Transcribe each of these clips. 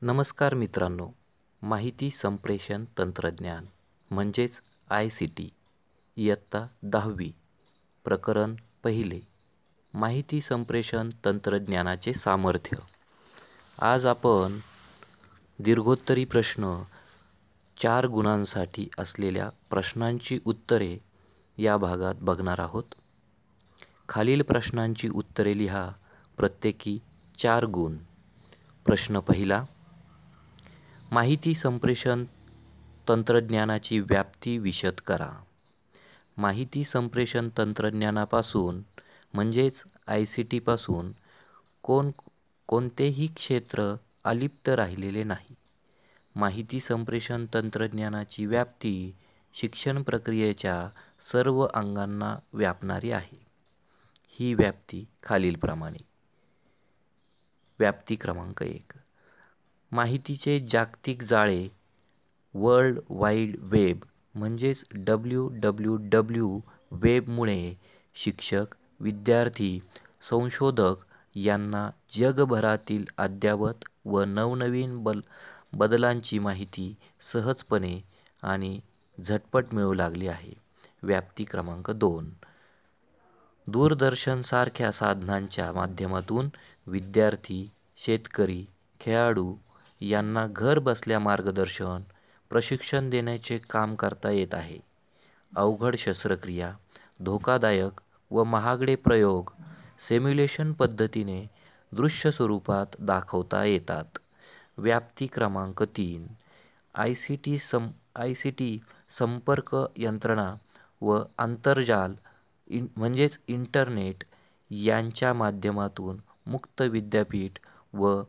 नमस्कार मित्रांनो, माहिती संप्रेषण तंत्रज्ञान म्हणजेच ICT इयत्ता 10वी प्रकरण पहिले माहिती संप्रेषण तंत्रज्ञानाचे सामर्थ्य. आज आपण दीर्घोत्तरी प्रश्न 4 गुणांसाठी असलेल्या प्रश्नांची उत्तरे या भागात बघणार आहोत. खालील प्रश्नांची उत्तरे लिहा, प्रत्येकी 4 गुण. प्रश्न पहिला, माहिती संप्रेषण तंत्रज्ञानाची व्याप्ती विशद करा. माहिती संप्रेषण तंत्रज्ञानापासून म्हणजेच ICT पासून कोणतेही क्षेत्र अलिप्त राहिलेले नाही. माहिती संप्रेषण तंत्रज्ञानाची व्याप्ती शिक्षण प्रक्रियेच्या सर्व अंगांना व्यापणारी आहे. ही व्याप्ती खालीलप्रमाणे. व्याप्ती क्रमांक 1, माहितीचे जागतिक जाळे वर्ल्ड वाईड वेब म्हणजेच WWW वेबमुळे शिक्षक, विद्यार्थी, संशोधक यांना जगभरातील अद्ययावत व नवनवीन बदलांची माहिती सहजपणे आणि झटपट मिळू लागली आहे. व्याप्ती क्रमांक 2, दूरदर्शन सारख्या साधनांच्या माध्यमातून विद्यार्थी, शेतकरी, खेळाडू यांना घर बसल्या मार्गदर्शन, प्रशिक्षण देण्याचे काम करता येत आहे. अवघड शस्त्रक्रिया, धोकादायक व महागडे प्रयोग सिम्युलेशन पद्धतीने दृश्य स्वरूपात दाखवता येतात. व्याप्ती क्रमांक 3, ICT संपर्क यंत्रणा व आंतरजाल म्हणजेच इंटरनेट यांच्या माध्यमातून मुक्त विद्यापीठ व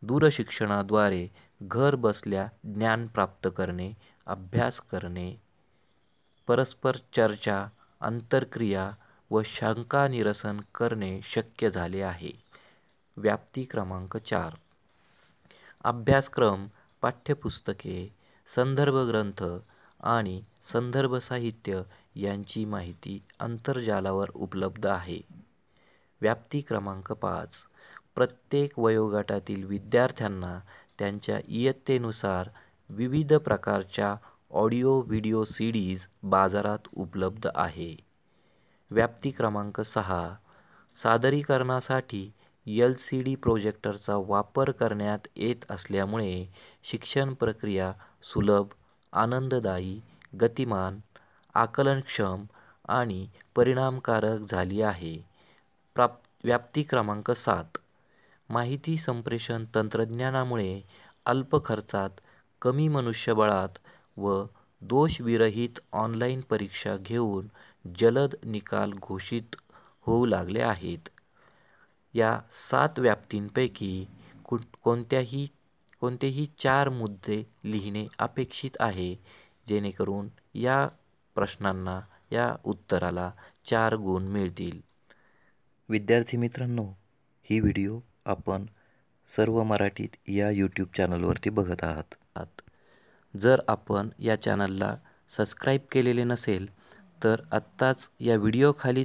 दूरशिक्षणाद्वारे घर बसल्या ज्ञान प्राप्त करणे, अभ्यास करणे, परस्पर चर्चा, आंतरक्रिया व शंका निरसन करणे शक्य झाले आहे. व्याप्ती क्रमांक 4, अभ्यासक्रम, पाठ्यपुस्तके, संदर्भ ग्रंथ आणि संदर्भ साहित्य यांची माहिती आंतरजालावर उपलब्ध आहे. व्याप्ती क्रमांक 5, प्रत्येक वयोगटातील विद्यार्थ्यांना त्यांच्या इयत्तेनुसार विविध प्रकारच्या ऑडिओ व्हिडिओ CDs बाजारात उपलब्ध आहे. व्याप्ती क्रमांक 6, सादरीकरणासाठी LCD प्रोजेक्टरचा वापर करण्यात येत असल्यामुळे शिक्षण प्रक्रिया सुलभ, आनंददायी, गतिमान, आकलनक्षम आणि परिणामकारक झाली आहे. व्याप्ती क्रमांक 7, माहिती संप्रेषण तंत्रज्ञानामुळे अल्प खर्चात, कमी मनुष्यबळात व दोषविरहित ऑनलाईन परीक्षा घेऊन जलद निकाल घोषित होऊ लागले आहेत. या 7 व्याप्तींपैकी कोणतेही 4 मुद्दे लिहिणे अपेक्षित आहे, जेणेकरून या प्रश्नांना, या उत्तराला 4 गुण मिळतील. विद्यार्थी मित्रांनो, ही व्हिडिओ आपण सर्व मराठीत या YouTube चॅनलवरती बघत आहात. जर आपण या चॅनलला सबस्क्राईब केलेले नसेल तर आत्ताच या व्हिडिओ खाली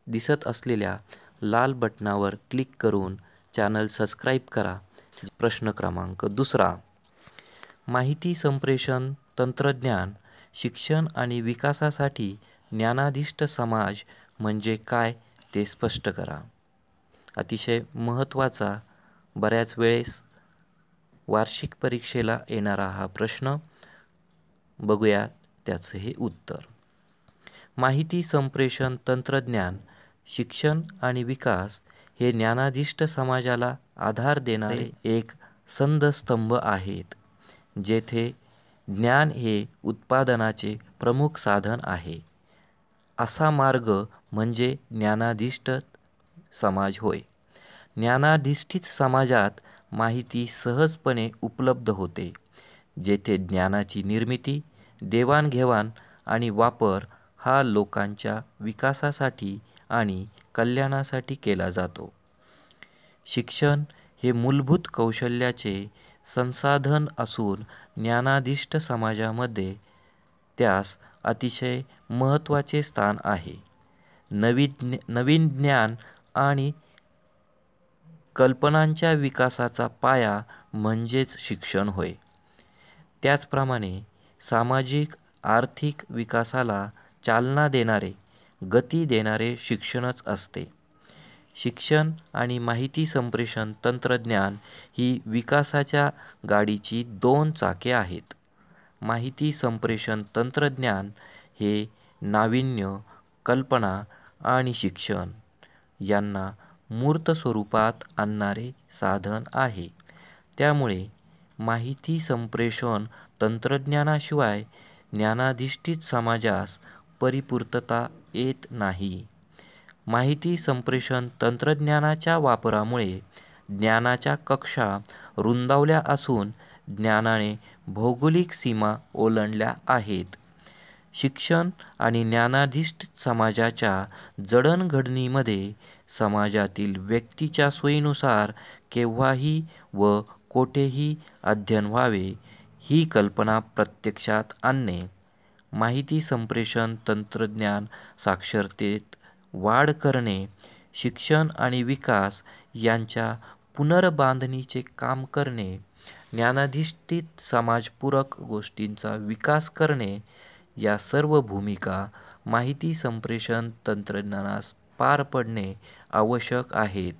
दिसत असलेल्या लाल बटनावर क्लिक करून चॅनल सबस्क्राईब करा. प्रश्न क्रमांक 2, माहिती संप्रेषण तंत्रज्ञान शिक्षण आणि विकासासाठी ज्ञानाधिष्ठ समाज म्हणजे काय ते स्पष्ट करा. अतिशय महत्त्वाचा, बऱ्याच वेळेस वार्षिक परीक्षेला येणारा हा प्रश्न. बघूया त्याचं हे उत्तर. माहिती संप्रेषण तंत्रज्ञान शिक्षण आणि विकास हे ज्ञानाधिष्ठ समाजाला आधार देणारे एक संधस्तंभ आहेत, जेथे ज्ञान हे उत्पादनाचे प्रमुख साधन आहे. असा मार्ग म्हणजे ज्ञानाधिष्ठ समाज होय. ज्ञानाधिष्ठित समाजात माहिती सहजपणे उपलब्ध होते, जेथे ज्ञानाची निर्मिती, देवाणघेवाण आणि वापर हा लोकांच्या विकासासाठी आणि कल्याणासाठी केला जातो. शिक्षण हे मूलभूत कौशल्याचे संसाधन असून ज्ञानाधिष्ठ समाजामध्ये त्यास अतिशय महत्त्वाचे स्थान आहे. नवीन ज्ञान आणि कल्पनांच्या विकासाचा पाया म्हणजेच शिक्षण होय. त्याचप्रमाणे सामाजिक आर्थिक विकासाला चालना देणारे, गती देणारे शिक्षणच असते. शिक्षण आणि माहिती संप्रेषण तंत्रज्ञान ही विकासाच्या गाडीची 2 चाके आहेत. माहिती संप्रेषण तंत्रज्ञान हे नाविन्य, कल्पना आणि शिक्षण यांना मूर्त स्वरूपात आणणारे साधन आहे. त्यामुळे माहिती संप्रेषण तंत्रज्ञानाशिवाय ज्ञानाधिष्ठित समाजास परिपूर्तता येत नाही. माहिती संप्रेषण तंत्रज्ञानाच्या वापरामुळे ज्ञानाच्या कक्षा रुंदावल्या असून ज्ञानाने भौगोलिक सीमा ओलांडल्या आहेत. शिक्षण आणि ज्ञानाधिष्ठित समाजाच्या जडणघडणीमध्ये समाजातील व्यक्तीच्या सोयीनुसार केव्हाही व कोठेही अध्ययन व्हावे ही कल्पना प्रत्यक्षात आणणे, माहिती संप्रेषण तंत्रज्ञान साक्षरतेत वाढ करणे, शिक्षण आणि विकास यांच्या पुनर्बांधणीचे काम करणे, ज्ञानाधिष्ठित समाजपूरक गोष्टींचा विकास करणे या सर्व भूमिका माहिती संप्रेषण तंत्रज्ञानास पार पडणे आवश्यक आहेत.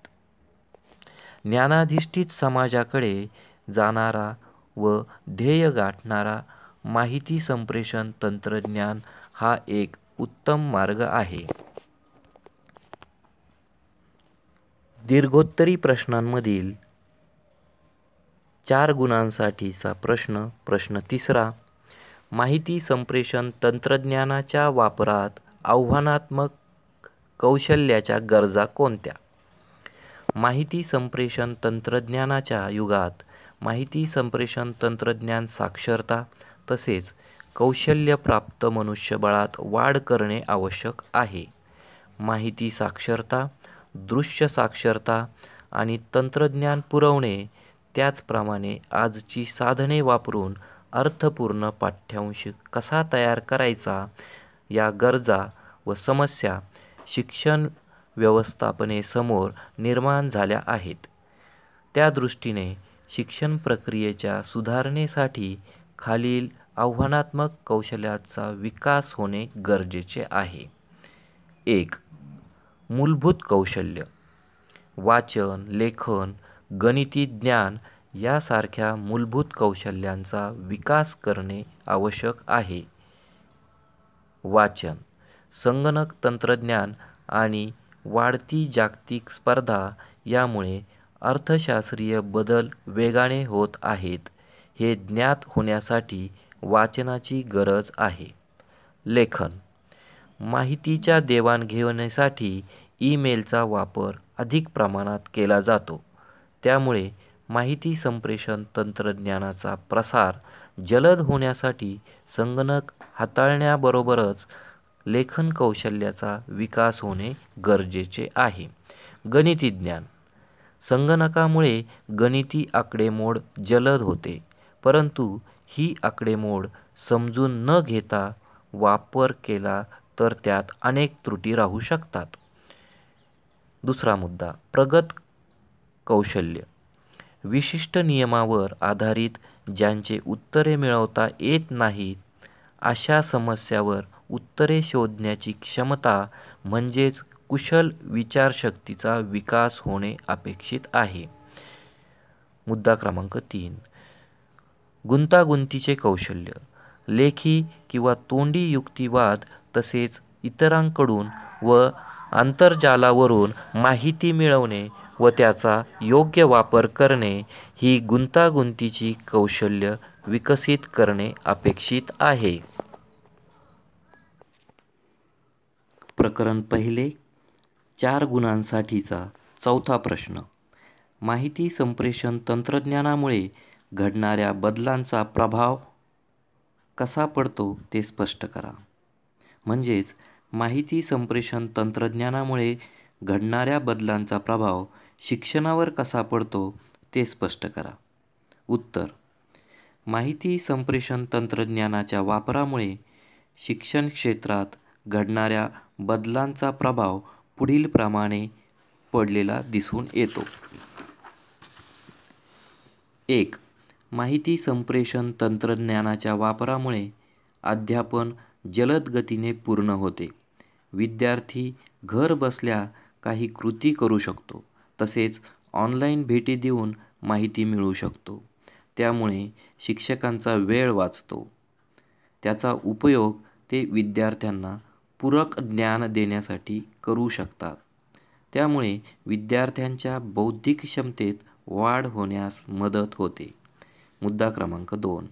ज्ञानाधिष्ठित समाजाकडे जाणारा व ध्येय गाठणारा माहिती संप्रेषण तंत्रज्ञान हा एक उत्तम मार्ग आहे. दीर्घोत्तरी प्रश्नांमधील 4 गुणांसाठीचा प्रश्न. प्रश्न 3. माहिती संप्रेषण तंत्रज्ञानाच्या वापरात आव्हानात्मक कौशल्याच्या गरजा कोणत्या? माहिती संप्रेषण तंत्रज्ञानाच्या युगात माहिती संप्रेषण तंत्रज्ञान साक्षरता तसेच कौशल्यप्राप्त मनुष्यबळात वाढ करणे आवश्यक आहे. माहिती साक्षरता, दृश्य साक्षरता आणि तंत्रज्ञान पुरवणे, त्याचप्रमाणे आजची साधने वापरून अर्थपूर्ण पाठ्यांश कसा तयार करायचा या गरजा व समस्या शिक्षण व्यवस्थापनेसमोर निर्माण झाल्या आहेत. त्या दृष्टीने शिक्षण प्रक्रियेच्या सुधारणेसाठी खालील आव्हानात्मक कौशल्याचा विकास होणे गरजेचे आहे. 1. मूलभूत कौशल्य. वाचन, लेखन, गणिती ज्ञान यासारख्या मूलभूत कौशल्यांचा विकास करणे आवश्यक आहे. वाचन. संगणक तंत्रज्ञान आणि वाढती जागतिक स्पर्धा यामुळे अर्थशास्त्रीय बदल वेगाने होत आहेत. हे ज्ञात होण्यासाठी वाचनाची गरज आहे. लेखन. माहितीच्या देवाणघेवाणीसाठी ईमेलचा वापर अधिक प्रमाणात केला जातो. त्यामुळे माहिती संप्रेषण तंत्रज्ञानाचा प्रसार जलद होण्यासाठी संगणक हाताळण्याबरोबरच लेखन कौशल्याचा विकास होणे गरजेचे आहे. गणिती ज्ञान. संगणकामुळे गणिती आकडेमोड जलद होते, परंतु ही आकडेमोड समजून न घेता वापर केला तर त्यात अनेक त्रुटी राहू शकतात. दुसरा मुद्दा. प्रगत कौशल्य. विशिष्ट नियमावर आधारित ज्यांचे उत्तरे मिळवता येत नाहीत अशा समस्यावर उत्तरे शोधण्याची क्षमता म्हणजेच कुशल विचारशक्तीचा विकास होणे अपेक्षित आहे. मुद्दा क्रमांक 3. गुंतागुंतीचे कौशल्य. लेखी किंवा तोंडी युक्तिवाद तसेच इतरांकडून व आंतरजालावरून माहिती मिळवणे व त्याचा योग्य वापर करणे ही गुंतागुंतीची कौशल्य विकसित करणे अपेक्षित आहे. प्रकरण पहिले. 4 गुणांसाठीचा चौथा प्रश्न. माहिती संप्रेषण तंत्रज्ञानामुळे घडणाऱ्या बदलांचा प्रभाव कसा पडतो ते स्पष्ट करा. म्हणजेच माहिती संप्रेषण तंत्रज्ञानामुळे घडणाऱ्या बदलांचा प्रभाव शिक्षणावर कसा पडतो ते स्पष्ट करा. उत्तर. माहिती संप्रेषण तंत्रज्ञानाच्या वापरामुळे शिक्षण क्षेत्रात घडणाऱ्या बदलांचा प्रभाव पुढीलप्रमाणे पडलेला दिसून येतो. 1. माहिती संप्रेषण तंत्रज्ञानाच्या वापरामुळे अध्यापन जलद गतीने पूर्ण होते. विद्यार्थी घर बसल्या काही कृती करू शकतो. तसेच ऑनलाईन भेटी देऊन माहिती मिळवू शकतो. त्यामुळे शिक्षकांचा वेळ वाचतो. त्याचा उपयोग ते विद्यार्थ्यांना पूरक ज्ञान देण्यासाठी करू शकतात. त्यामुळे विद्यार्थ्यांच्या बौद्धिक क्षमतेत वाढ होण्यास मदत होते. मुद्दा क्रमांक 2.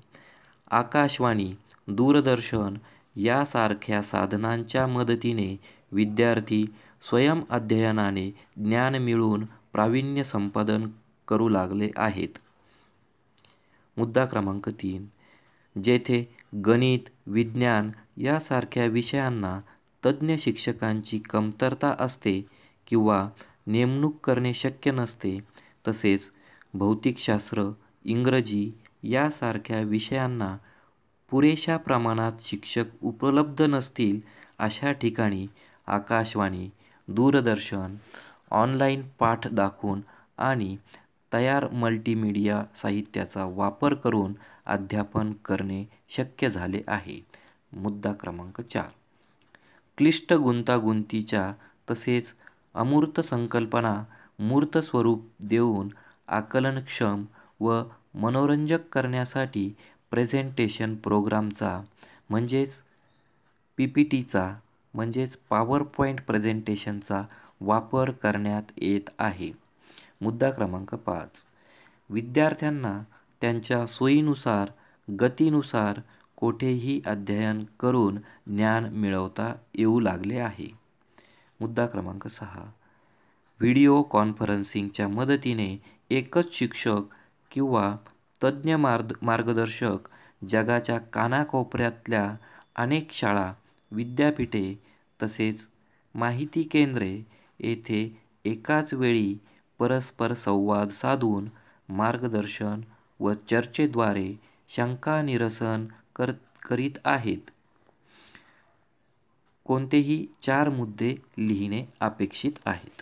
आकाशवाणी, दूरदर्शन यासारख्या साधनांच्या मदतीने विद्यार्थी स्वयंअध्ययनाने ज्ञान मिळवून प्रावीण्य संपादन करू लागले आहेत. मुद्दा क्रमांक 3. जेथे गणित, विज्ञान यासारख्या विषयांना तज्ज्ञ शिक्षकांची कमतरता असते किंवा नेमणूक करणे शक्य नसते, तसेच भौतिकशास्त्र, इंग्रजी यासारख्या विषयांना पुरेशा प्रमाणात शिक्षक उपलब्ध नसतील, अशा ठिकाणी आकाशवाणी, दूरदर्शन, ऑनलाईन पाठ दाखवून आणि तयार मल्टीमीडिया साहित्याचा वापर करून अध्यापन करणे शक्य झाले आहे. मुद्दा क्रमांक 4. क्लिष्ट गुंतागुंतीच्या तसेच अमूर्त संकल्पना मूर्त स्वरूप देऊन आकलनक्षम व मनोरंजक करण्यासाठी प्रेझेंटेशन प्रोग्रामचा म्हणजेच PPTचा म्हणजेच पॉवरपॉईंट प्रेझेंटेशनचा वापर करण्यात येत आहे. मुद्दा क्रमांक 5. विद्यार्थ्यांना त्यांच्या सोयीनुसार, गतीनुसार कोठेही अध्ययन करून ज्ञान मिळवता येऊ लागले आहे. मुद्दा क्रमांक 6. व्हिडिओ कॉन्फरन्सिंगच्या मदतीने एकच शिक्षक किंवा तज्ज्ञ मार्गदर्शक जगाच्या कानाकोपऱ्यातल्या अनेक शाळा, विद्यापीठे तसेच माहिती केंद्रे येथे एकाच वेळी परस्पर संवाद साधून मार्गदर्शन व चर्चेद्वारे शंका निरसन करीत आहेत. कोणतेही 4 मुद्दे लिहिणे अपेक्षित आहेत.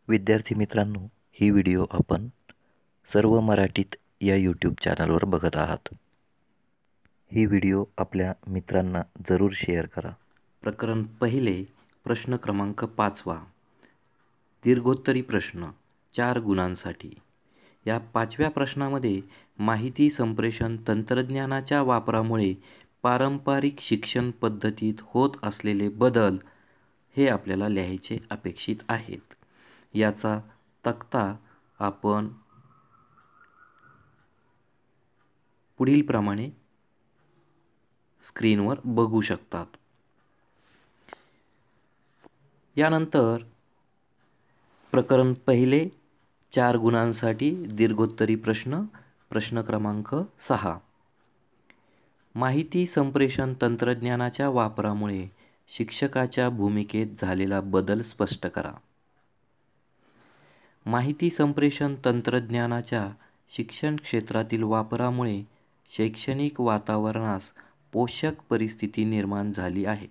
विद्यार्थी मित्रांनो, ही व्हिडिओ आपण सर्व मराठीत या यूट्यूब चॅनलवर बघत आहात. ही व्हिडिओ आपल्या मित्रांना जरूर शेअर करा. प्रकरण पहिले, प्रश्न क्रमांक 5. दीर्घोत्तरी प्रश्न 4 गुणांसाठी. या 5व्या प्रश्नामध्ये माहिती संप्रेषण तंत्रज्ञानाच्या वापरामुळे पारंपरिक शिक्षण पद्धतीत होत असलेले बदल हे आपल्याला लिहायचे अपेक्षित आहेत. याचा तक्ता आपण पुढीलप्रमाणे स्क्रीनवर बघू शकतात. यानंतर प्रकरण पहिले 4 गुणांसाठी दीर्घोत्तरी प्रश्न क्रमांक 6. माहिती संप्रेषण तंत्रज्ञानाच्या वापरामुळे शिक्षकाच्या भूमिकेत झालेला बदल स्पष्ट करा. माहिती संप्रेषण तंत्रज्ञानाच्या शिक्षण क्षेत्रातील वापरामुळे शैक्षणिक वातावरणास पोषक परिस्थिती निर्माण झाली आहे.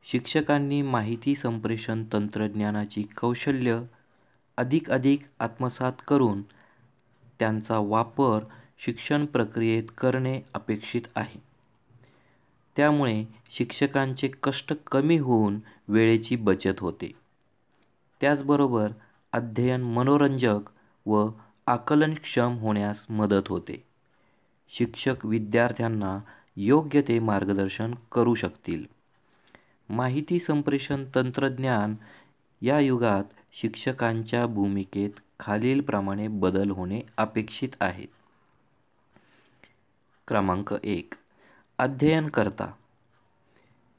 शिक्षकांनी माहिती संप्रेषण तंत्रज्ञानाची कौशल्य अधिक आत्मसात करून त्यांचा वापर शिक्षण प्रक्रियेत करणे अपेक्षित आहे. त्यामुळे शिक्षकांचे कष्ट कमी होऊन वेळेची बचत होते. त्याचबरोबर अध्ययन मनोरंजक व आकलनक्षम होण्यास मदत होते. शिक्षक विद्यार्थ्यांना योग्य ते मार्गदर्शन करू शकतील. माहिती संप्रेषण तंत्रज्ञान या युगात शिक्षकांच्या भूमिकेत खालीलप्रमाणे बदल होणे अपेक्षित आहे. क्रमांक 1. अध्ययनकर्ता.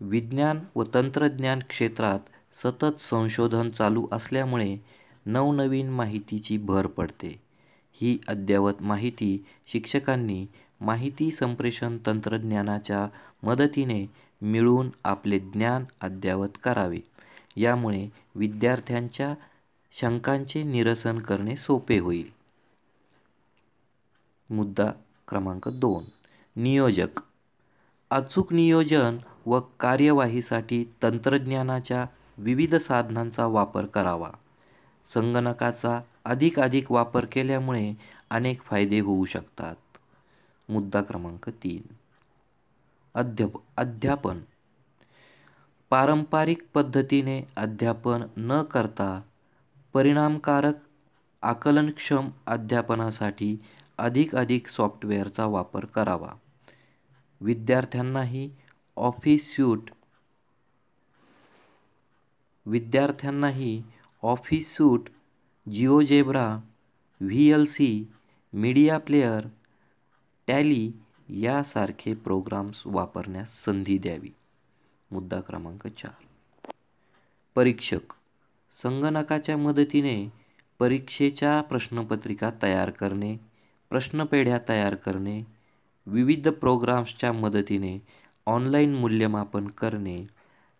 विज्ञान व तंत्रज्ञान क्षेत्रात सतत संशोधन चालू असल्यामुळे नवनवीन माहितीची भर पडते. ही अद्ययावत माहिती शिक्षकांनी माहिती संप्रेषण तंत्रज्ञानाच्या मदतीने मिळवून आपले ज्ञान अद्ययावत करावे. यामुळे विद्यार्थ्यांच्या शंकांचे निरसन करणे सोपे होईल. मुद्दा क्रमांक 2. नियोजक. अचूक नियोजन व कार्यवाहीसाठी तंत्रज्ञानाच्या विविध साधनांचा वापर करावा. संगणकाचा अधिकाधिक वापर केल्यामुळे अनेक फायदे होऊ शकतात. मुद्दा क्रमांक 3. अध्यापन. पारंपरिक पद्धतीने अध्यापन न करता परिणामकारक आकलनक्षम अध्यापनासाठी अधिक सॉफ्टवेअरचा वापर करावा. विद्यार्थ्यांनाही office suite, GeoGebra, VLC, media player, Tally यासारखे प्रोग्राम्स वापरण्यास संधी द्यावी. मुद्दा क्रमांक 4. परीक्षक. संगणकाच्या मदतीने परीक्षेच्या प्रश्नपत्रिका तयार करणे, प्रश्नपेढ्या तयार करणे, विविध प्रोग्राम्सच्या मदतीने ऑनलाईन मूल्यमापन करणे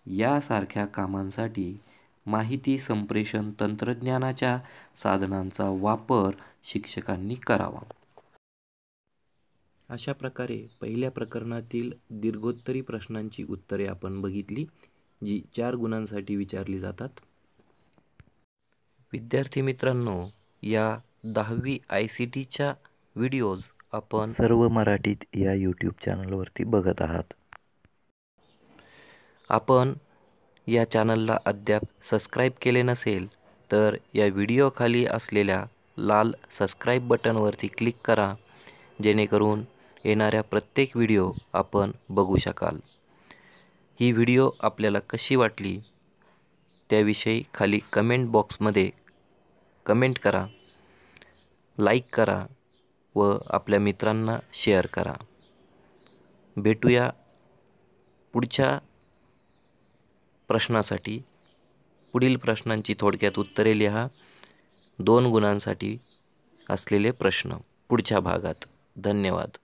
यासारख्या कामांसाठी माहिती संप्रेषण तंत्रज्ञानाच्या साधनांचा वापर शिक्षकांनी करावा. अशा प्रकारे पहिल्या प्रकरणातील दीर्घोत्तरी प्रश्नांची उत्तरे आपण बघितली, जी 4 गुणांसाठी विचारली जातात. विद्यार्थी मित्रांनो, या 10वी ICTच्या व्हिडिओज आपण सर्व मराठीत या यूट्यूब चॅनलवरती बघत आहात. आपण या चॅनलला अद्याप सबस्क्राईब केले नसेल तर या व्हिडिओखाली असलेल्या लाल सबस्क्राईब बटनवरती क्लिक करा, जेणेकरून येणाऱ्या प्रत्येक व्हिडिओ आपण बघू शकाल. ही व्हिडिओ आपल्याला कशी वाटली त्याविषयी खाली कमेंट बॉक्समध्ये कमेंट करा, लाईक करा व आपल्या मित्रांना शेअर करा. भेटूया पुढच्या प्रश्नासाठी. पुढील प्रश्नांची थोडक्यात उत्तरे लिहा. 2 गुणांसाठी असलेले प्रश्न पुढच्या भागात. धन्यवाद.